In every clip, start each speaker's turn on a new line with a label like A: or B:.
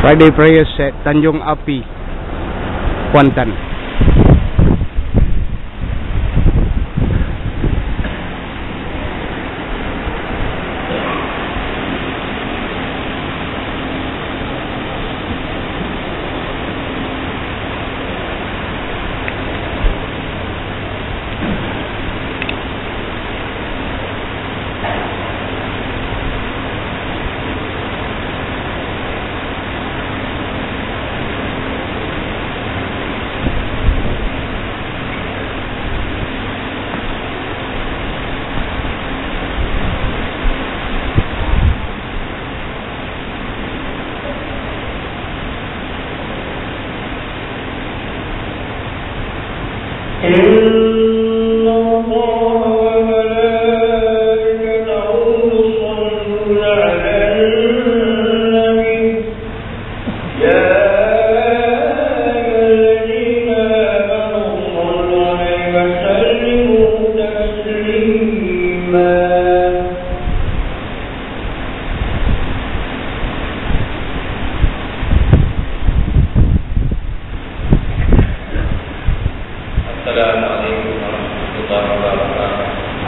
A: Friday prayers at Tanjung Api, Kuantan.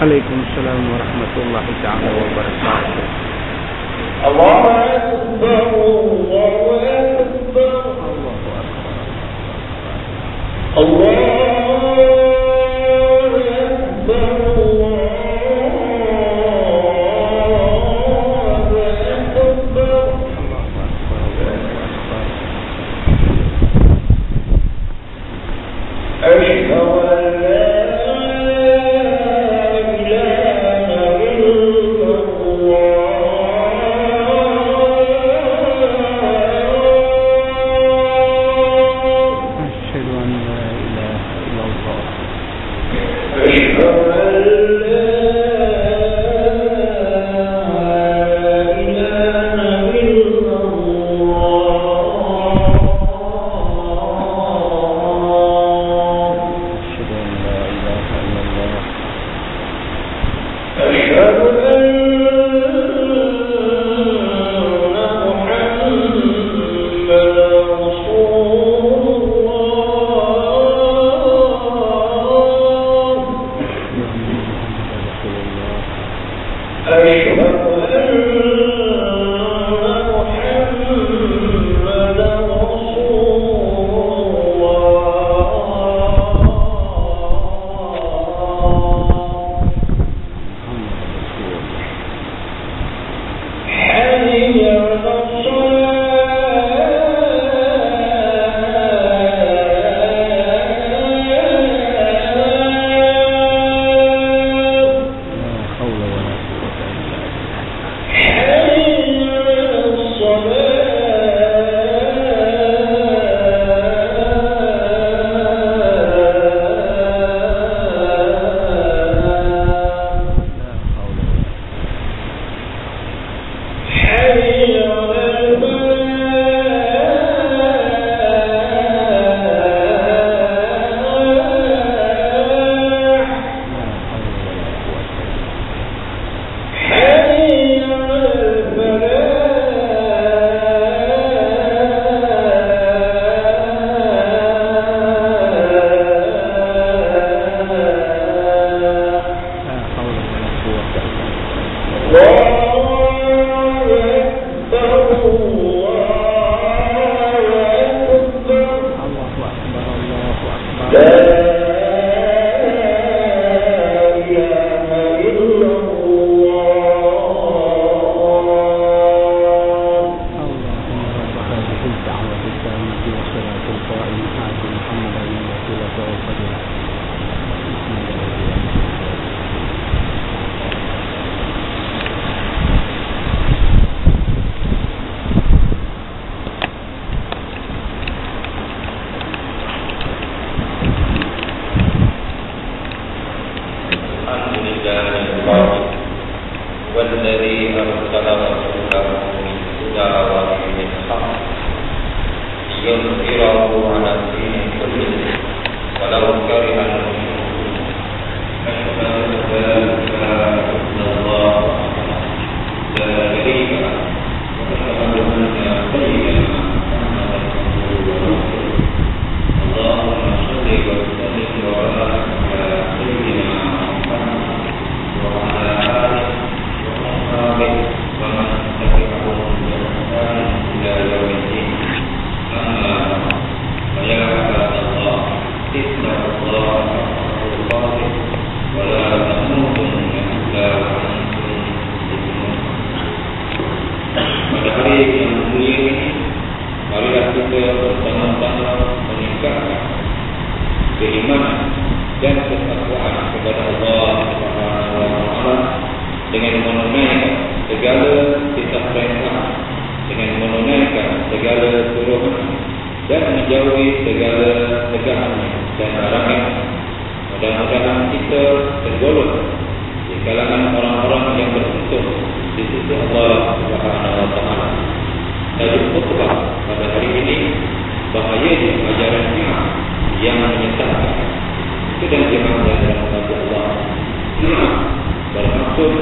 A: Waalaikumsalam warahmatullahi ta'ala wabarakatuh. Allahu Akbar, Allahu Akbar, Allahu Akbar, Allahu
B: له من هدى ودين الحق ليظهره على الدين كله ولو كره المشركون أشهد أن لا إله إلا الله لا شريك له وأشهد أن سيدنا محمدا عبده ورسوله اللهم صل وسلم وبارك على سيدنا محمد وعلى آله وأصحابه ومن تبعهم بإحسان إلى يوم الدين أما فيا عباد الله اتقوا الله حق تقاته ولا تموتن إلا وأنتم مسلمون. Pada hari yang mulia ini, marilah kita bersama-sama meningkatkan keimanan dan ketakwaan kepada Allah Subhanahu wa taala dengan menunaikan segala titah perintah, dengan menunaikan segala suruhan dan menjauhi segala tegahannya dan larangannya. Mudah-mudahan kita tergolong di kalangan orang-orang yang beruntung di sisi Allah Subhanahu wa taala. Tajuk khutbah pada hari ini, bahayanya ajaran Syiah yang menyesatkan. Itu dan jemaah yang dalam kata Allah, Syiah bermaksud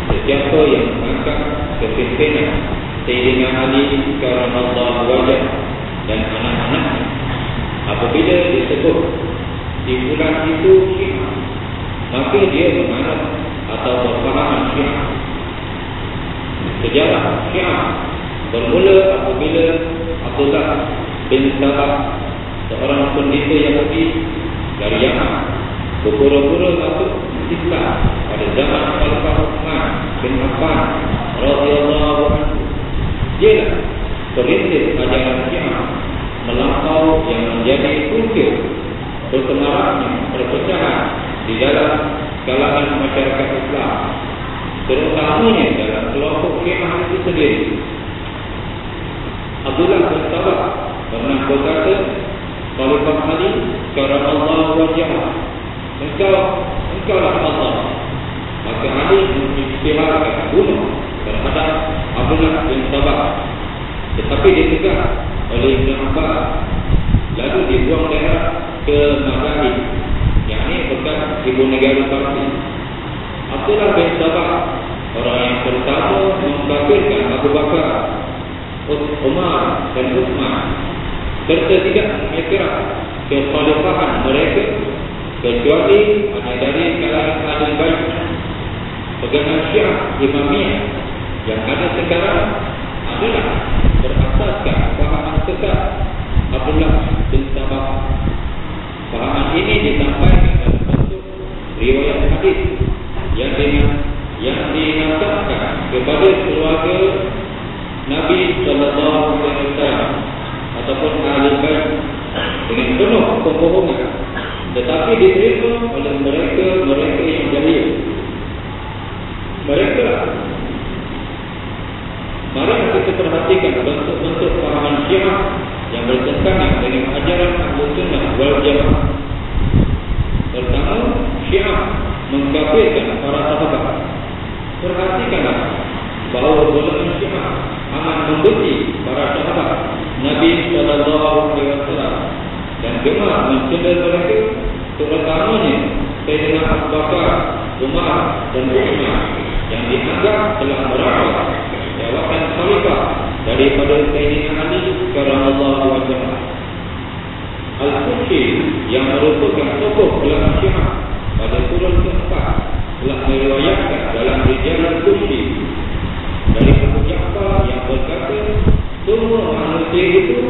B: sesiapa yang mengangkat kepimpinan Sayyidina Ali karamallahu wajah dan anak-anaknya. Apabila disebut simpulan itu Syiah, maka dia menganut atau berpahaman Syiah. Sejarah Syiah bermula apabila Abdullah bin Sabah, seorang pendeta Yahudi dari Yaman, berpura-pura masuk Islam pada zaman Khalifah Uthman bin Affan radhiyallahu anhu. Dia perintis ajaran Syiah melampau yang menjadi punca berkemaraknya perpecahan di dalam kalangan masyarakat Islam, terutamanya dalam kelompok Syiah itu sendiri. Abdullah bin Sabah pernah berkata, Khalifah Ali karamallahu wajhah, engkau lah Allah. Maka Ali mengisytiharkan bunuh terhadap Abdullah bin Sabah, tetapi dicegah oleh Ibn Abbas, lalu dibuang daerah ke Maghrib, yakni bekas ibu negara Parsi. Abdullah bin Sabah orang yang pertama mengkafirkan Abu Bakar, Umar dan Uthman, serta tidak mengikrar kekhalifahan mereka kecuali hanya dari kalangan Ahlul Bait. Pegangan Syiah Imamiyah yang ada sekarang adalah berasaskan fahaman sesat Abdullah bin Sabah. Fahaman ini disampaikan dalam bentuk riwayat hadis yang dinasabkan kepada keluarga Nabi sallallahu alaihi wasallam ataupun Ahlul Bait dengan penuh kebohongan, tetapi diterima oleh mereka yang jahil. Mari kita perhatikan bentuk-bentuk fahaman Syiah yang bertentangan dengan ajaran Ahlus Sunnah wal Jamaah. Pertama, Syiah mengkafirkan para sahabat. Perhatikanlah bahawa golongan Syiah amat membenci para sahabat Nabi sallallahu alaihi wasallam dan gemar mencela mereka, terutamanya Sayyidina Abu Bakar, Umar dan Uthman yang dianggap telah merampas jawatan khalifah daripada Sayyidina Ali karamallahu wajhah. Al-Qursi yang merupakan tokoh golongan Syiah pada turun keempat telah meriwayatkan dalam Rijal Al-Qursi dari Abu Ja'far yang berkata, semua manusia itu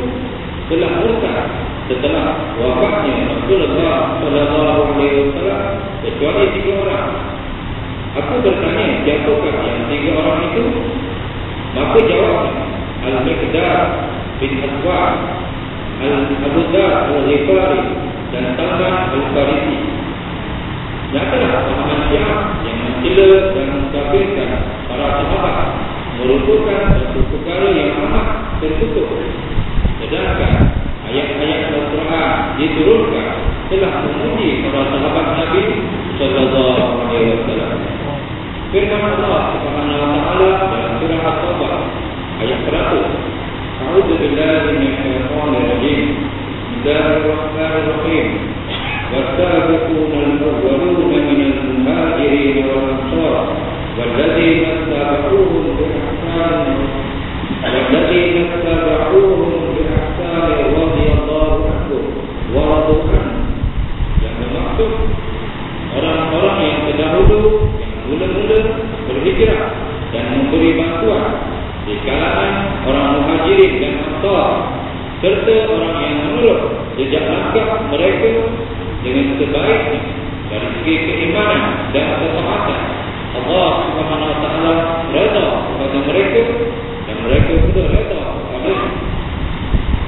B: telah murtad setelah wafatnya Rasulullah sallallahu alaihi wasallam kecuali 3 orang. Aku bertanya, siapakah yang 3 orang itu? Maka jawabnya Al-Miqdad bin Aswad, Abu Dhar Al-Ghifari dan Salman Al-Farisi. Nyatalah pahaman Syiah yang mencela dan mengkafirkan para sahabat merupakan satu perkara yang amat tertutup, sedangkan ayat-ayat Al-Quran diturunkan telah memuji para sahabat Nabi sallallahu alaihi wasallam. Firman Allah Subhanahu wa taala dalam surah surah At-Taubah ayat 100. A'udzu billahi minasyaitonir rajim. Bismillahirrahmanirrahim. والسابقون الأولون من المهاجرين والأنصار والذين اتبعوهم بإحسان رضي الله عنهم ورضوا عنه. Yang bermaksud orang-orang yang terdahulu, yang mula-mula berhijrah dan memberi bantuan di kalangan orang Muhajirin dan Ansar, serta orang yang menurut jejak langkah mereka dengan sebaiknya dari segi keimanan dan ketaatan. Allah Subhanahu wa taala redha kepada mereka dan mereka pun redha kepada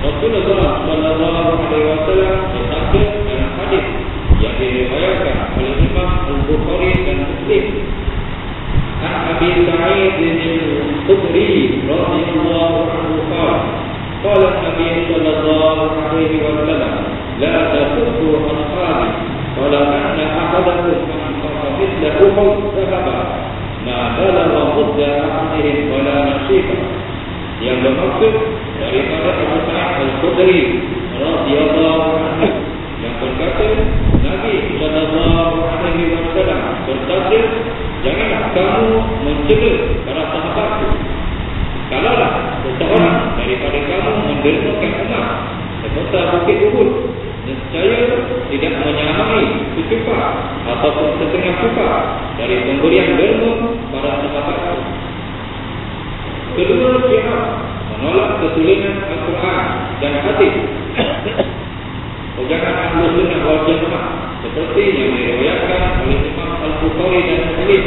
B: Rasulullah sallallahu alaihi wasallam bersabda dalam hadis yang diriwayatkan oleh Imam Al-Bukhari dan Muslim. An Abi Sa'id al-Khudri radhiyallahu anhu qala Nabi sallallahu alaihi wasallam la tasubbu ashabi walau anna ahadakum anfaqa mithla Uhud dhahaba ma balagha mudda ahadihim wala nasifa. Yang bermaksud daripada Abu Sa'id al-Khudri radhiyallahu anhu yang berkata, Nabi sallallahu alaihi wasallam bersabda, janganlah kamu mencela para sahabatku. Kalaulah seseorang daripada kamu mendermakan emas sebesar bukit Uhud, nescaya tidak menyamai secupak ataupun setengah cupak dari pemberian derma para sahabatku. Kedua pihak menolak ketulisan Al-Quran dan hadis. Pegangan Ahlus Sunnah wal Jamaah seperti yang diriwayatkan oleh Imam Al-Bukhari dan Muslim.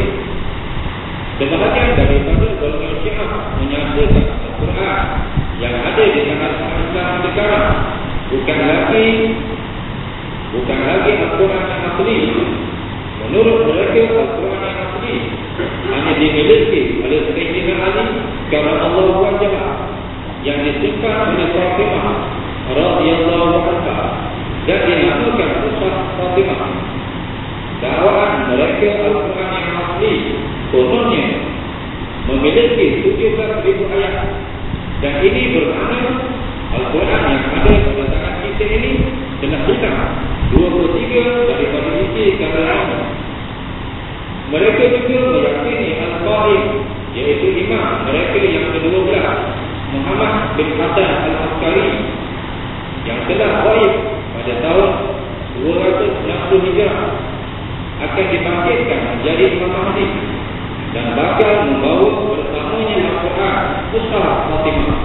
B: Sebahagian daripada golongan Syiah menyatakan Al-Quran yang ada di tangan Islam sekarang bukan lagi Al-Quran yang asli. Menurut mereka, Al-Quran yang asli hanya dimiliki oleh Sayyidina Ali karena Allah wajah yang disimpan oleh Fatimah radhiyallahu anha dan dinamakan Usah Fatimah. Dakwaan mereka Al-Quran yang asli kononnya memiliki 17,000 ayat, dan ini bermakna Al-Quran yang ada pada tangan kita ini telah hilang 23 daripada isi karangan. Mereka juga meyakini Al-Qaim, iaitu imam mereka yang ke-12, Muhammad bin Hasan Al-Askari, yang telah wafat pada tahun 260 Hijrah, akan dibangkitkan menjadi Imam Mahdi dan bakal membawa bersamanya Al-Quran Usah Fatimah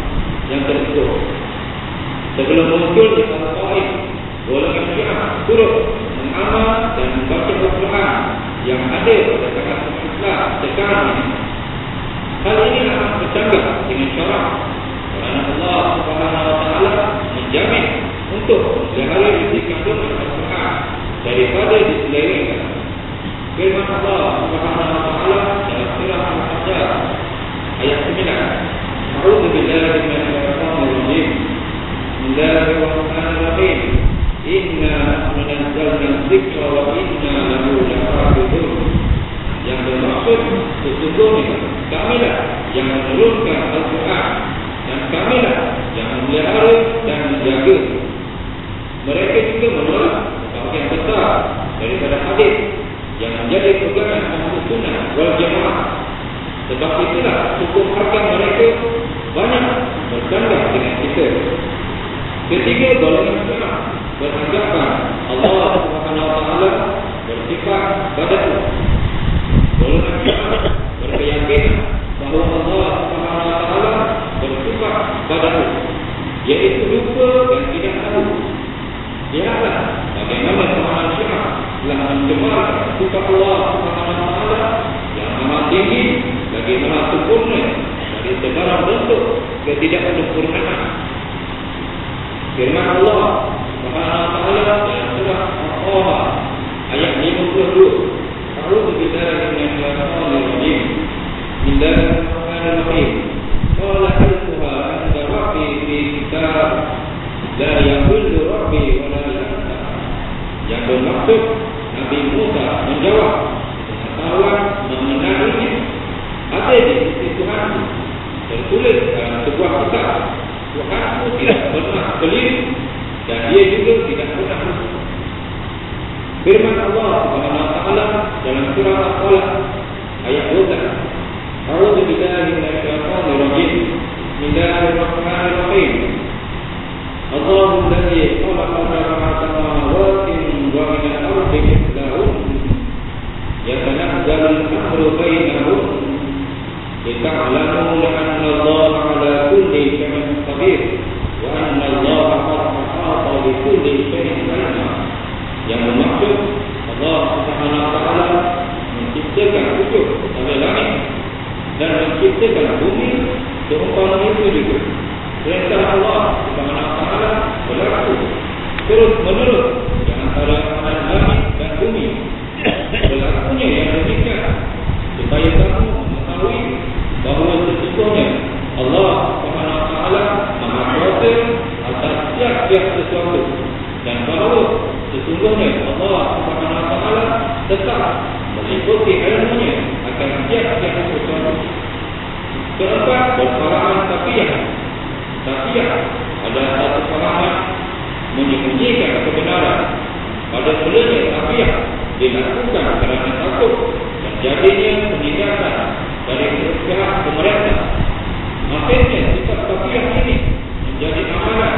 B: yang tersebut. Sebelum munculnya Al-Qaim, golongan Syiah turut mengamal dan membaca Al-Quran yang ada pada tangan Islam sekarang ini. Hal ini akan bercanggah dengan syarat kerana Allah Subhanahu wa taala menjamin untuk memelihara isi kandungan Al-Quran daripada diselewengkan. Firman Allah Subhanahu wa taala dalam surah Al-Ahzab ayat 9. A'udzu billahi minasyaitonir rajim. Bismillahirrahmanirrahim. Inna nahnu nazzalna dzikra wa inna lahu lahafizun. Yang bermaksud sesungguhnya kamilah yang menurunkan Al-Quran dan kamilah yang memelihara dan menjaga. Mereka juga menolak sebahagian besar daripada hadis yang menjadi pegangan Ahlus Sunnah wal Jamaah. Sebab itulah hukum hakam mereka banyak bercanggah dengan kita. Ketiga golongan Syiah beranggapan Allah Subhanahu wa taala bersifat badatu. Golongan Syiah berkeyakinan bahawa Allah Subhanahu wa taala bersifat badatu, iaitu lupa dan tidak tahu. Lihatlah bagaimana pemahaman Syiah telah mencemarkan sifat Allah Subhanahu wa taala yang amat tinggi lagi maha sempurna dari segala bentuk ketidaksempurnaan. Firman Allah Subhanahu wa taala dalam surah Al-Qamar ayat 52. A'udzu billahi minasyaitonir rajim. Bismillahirrahmanirrahim. Qala alquha inda rabbi fi kitab la yaqulu rabbi wa la yansa. Yang bermaksud Nabi Musa menjawab pengetahuan mengenainya ada di sisi Tuhan tertulis dalam sebuah kitab. Tuhanmu tidak pernah keliru dan dia juga tidak pernah lupa. Firman Allah Subhanahu wa taala dalam surah Al-Falaq ayat 12. A'udzu billahi minasyaitonir rajim. Bismillahirrahmanirrahim. Allahu alladzi khalaqa sab'a samawati wa min al-ardi mithlahun yatanazzalu al-amru bainahum lita'lamu anna Allaha 'ala kulli shay'in qadir wa anna Allaha qad ahata bi kulli shay'in 'ilma. Yang bermaksud Allah Subhanahu wa taala menciptakan wujud sampai langit dan menciptakan bumi seumpama itu juga. Perintah Allah Subhanahu wa taala berlaku terus menerus di antara langit dan bumi. Berlakunya yang demikian supaya kamu mengetahui bahawa sesungguhnya Allah Subhanahu wa taala Maha Kuasa atas tiap-tiap sesuatu dan bahawa sesungguhnya Allah Subhanahu wa taala tetap meliputi ilmunya akan tiap-tiap sesuatu. Keempat, berfaraman tafiyah. Tafiyah adalah satu faraman menyembunyikan kebenaran. Pada mulanya tafiyah dilakukan kerana takut terjadinya penindasan dari pihak pemerintah. Akhirnya sifat tafiyah ini menjadi amalan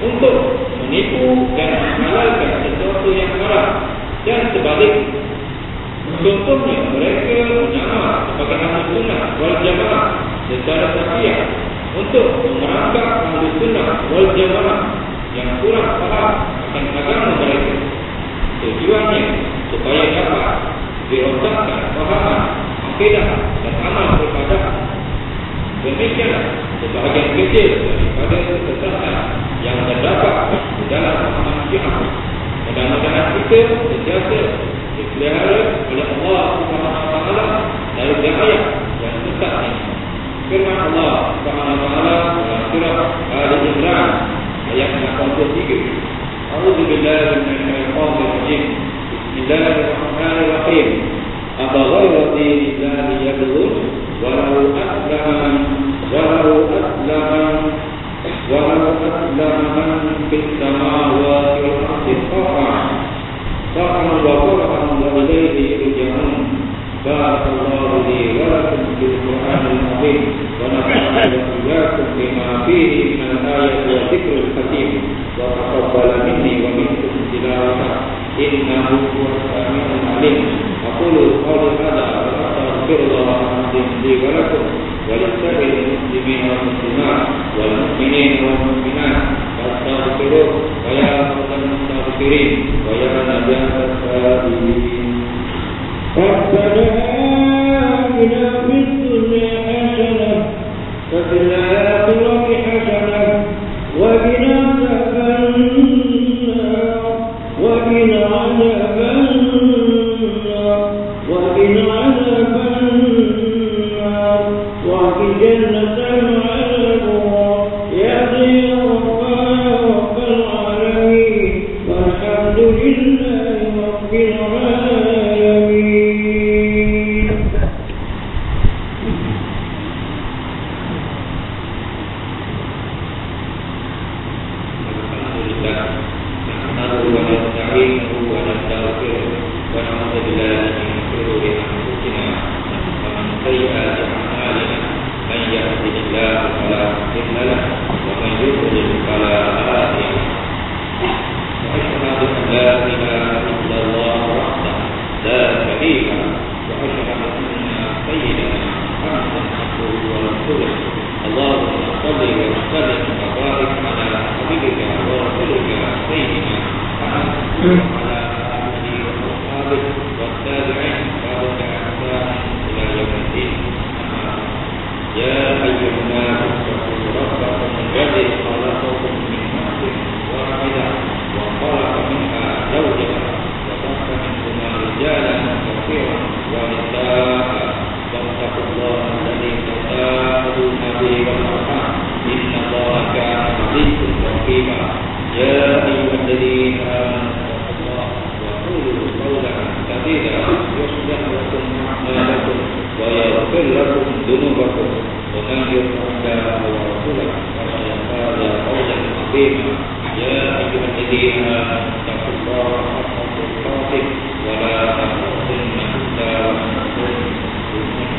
B: untuk menipu dan menghalalkan sesuatu yang haram dan sebaliknya. Contohnya mereka menyamar sebagai ahli sunnah wal jamaah secara tafiyah untuk merangkap ahli sunnah wal jamaah yang kurang faham akan agama mereka. Tujuannya supaya dapat dirontokkan fahaman akidah dan amal peribadahan. Demikianlah sebahagian kecil daripada kesesatan yang terdapat di dalam pemahaman Syiah. Mudah-mudahan kita sentiasa dipelihara oleh Allah Subhanahu wa taala dari bahaya yang sesat ini. Firman Allah Subhanahu wa taala dalam surah Ali Imran ayat 63. A'udzu billahi minasyaitonir rajim. Bismillahirrahmanirrahim. Aba ghayra dinillahi yabghun walau aslama man fis samawati wal ardi طاعا وطرعا وإليه يرجعون. بارك الله لي ولكم في القرآن العظيم ونفعني وإياكم بما فيه من الآية والذكر الحكيم وتقبل مني ومنكم تلاوته إنه هو السميع العليم. أقول قولي هذا وأستغفر الله العظيم لي ولكم ولسائر المسلمين والمسلمات والمؤمنين والمؤمنات فاستغفروه ويا أرحم المستغفرين ويا نجاة التائبين. ربنا آتنا في الدنيا حسنة وفي الآخرة حسنة وقنا عذاب النار وقنا عذاب النار وقنا عذاب النار وفي جنة مع الأبرار يا رب العالمين والحمد لله رب العالمين. يا أيها الذين آمنوا اتقوا الله ويغفر لكم ذنوبكم ومن يطع الله ورسوله فقد فاز فوزا عظيما. يا أيها الذين آمنوا اتقوا الله حق تقاته ولا تموتن إلا وأنتم مسلمون.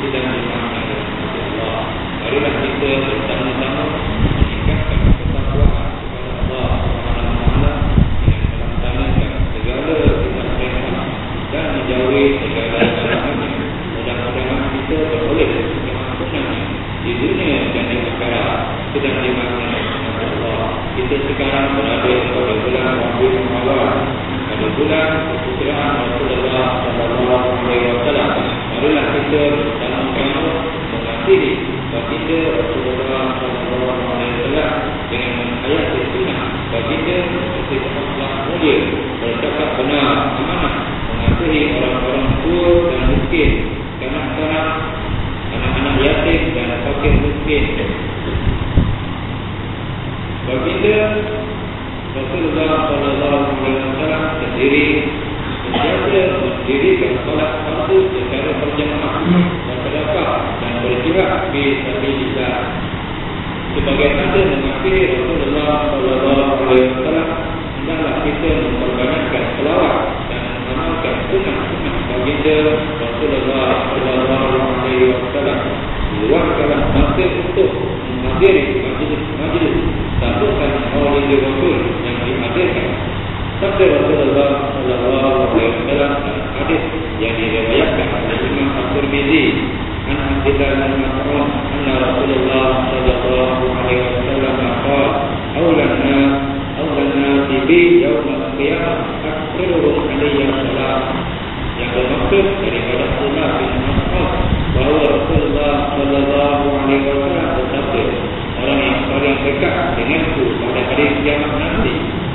B: Tidak dimaksud oleh Allah. Marilah kita bersama-sama meningkatkan ketakwaan kepada Allah Subhanahu dengan melaksanakan segala perintah dan menjauhi segala larangannya. Mudah-mudahan kita beroleh keampunannya di dunia dan di akhirat. Sedang dimaksud oleh Allah. Kita sekarang berada pada bulan Rabiul Awal, pada bulan keputraan Rasulullah Sallallahu Alaihi Wasallam. Marilah kita bersama-sama mengasihi baginda Rasulullah Sallallahu Alaihi Wasallam dengan menghayati sunnah baginda seperti akhlak mulia, bercakap benar, amanah, mengasihi orang-orang tua dan miskin, kanak-kanak, anak-anak yatim dan fakir miskin. Baginda Rasulullah Sallallahu Alaihi Wasallam sendiri sengaja mendirikan solat fardu secara berjamaah dan sedekah dan berjihad fi sabilillah. Sebagai tanda mengakhiri Rasulullah Sallallahu Alaihi Wasallam, hendaklah kita memperbanyakkan selawat dan mengamalkan sunnah-sunnah baginda Rasulullah Sallallahu Alaihi Wasallam. Luangkanlah masa untuk menghadiri majlis satukan maulid Rasul yang dihadirkan. Sabda Rasulullah Sallallahu Alaihi Wasallam hadis yang diriwayatkan oleh Imam At-Tirmizi an Abdullah bin Mas'ud anna Rasulullah Sallallahu Alaihi Wasallam qala awlan nas bi yaum al-qiyamah akhirul alayya salat. Yang bermaksud daripada Abdullah bin Mas'ud bahawa Rasulullah Sallallahu Alaihi Wasallam bersabda, orang yang paling dekat denganku pada hari kiamat nanti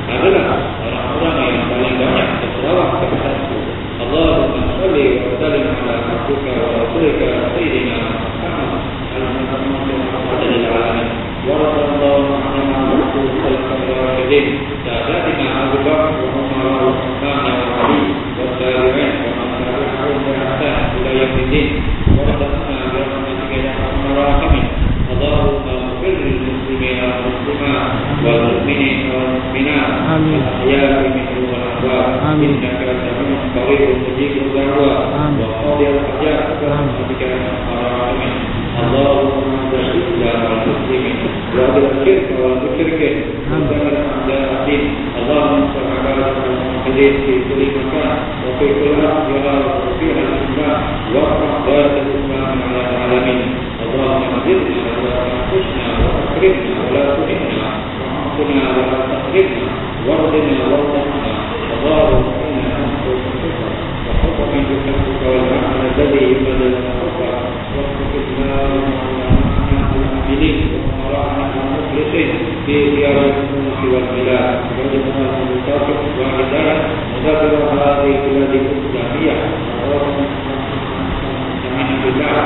B: adalah orang-orang yang paling banyak berselawat kepadaku. Allahumma shalli wa sallim ala abdika wa rasulika sayyidina Muhammad al-Muhammad al-alamin wa radallahu anhu rasul al-karim sadatina Abu Bakar wa Umar wa Uthman wa Ali wa tabi'in wa man tabi'ahum bi ihsan ila yaumiddin wa radalna bi rahmatika ya arhamar rahimin. Allahumma ighfir lil muslimina wal muslimat wal mu'minina wal mu'minat al-ahya'i minhum wal amwat innaka sami'un qaribun mujibud da'wat wa qadil hajat bi rahmatika ya arhamar rahimin. Allahumma ighfir lil muslimin wa adil syirka wal musyrikin wa damir a'da'id. Allahumma salli ala muhammadin fi kulli makan wa fi kulli ardh ya rabbal alamin wa rahmatul islam ala alamin. Allahumma zidna wa tanqusna wa akrimna wa la tuhinna wa aafina wa la tahrimna wardina wardana. Allahumma inna nas'aluka wa hubba min dhukrika wal amal alladhi yubadil al-hubba wa tuqina al-amilin wa mara'ana al-muflisin fi ziyaratin wal bilad wa jannah al-mutaqib wa hidayah mudabir hadhihi biladi islamiyah. Allahumma amin billah.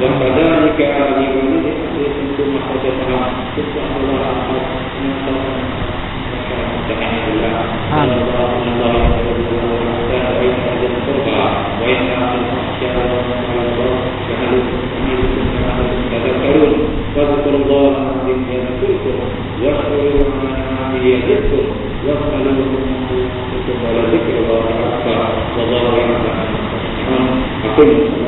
B: وكذلك آل ولد ثم حدثنا تسبح الله واذكروا الله العظيم يذكركم واشكروه على نعمه يزدكم واسألوه من فضله ولذكر الله أكبر والله يعلم ما تصنعون.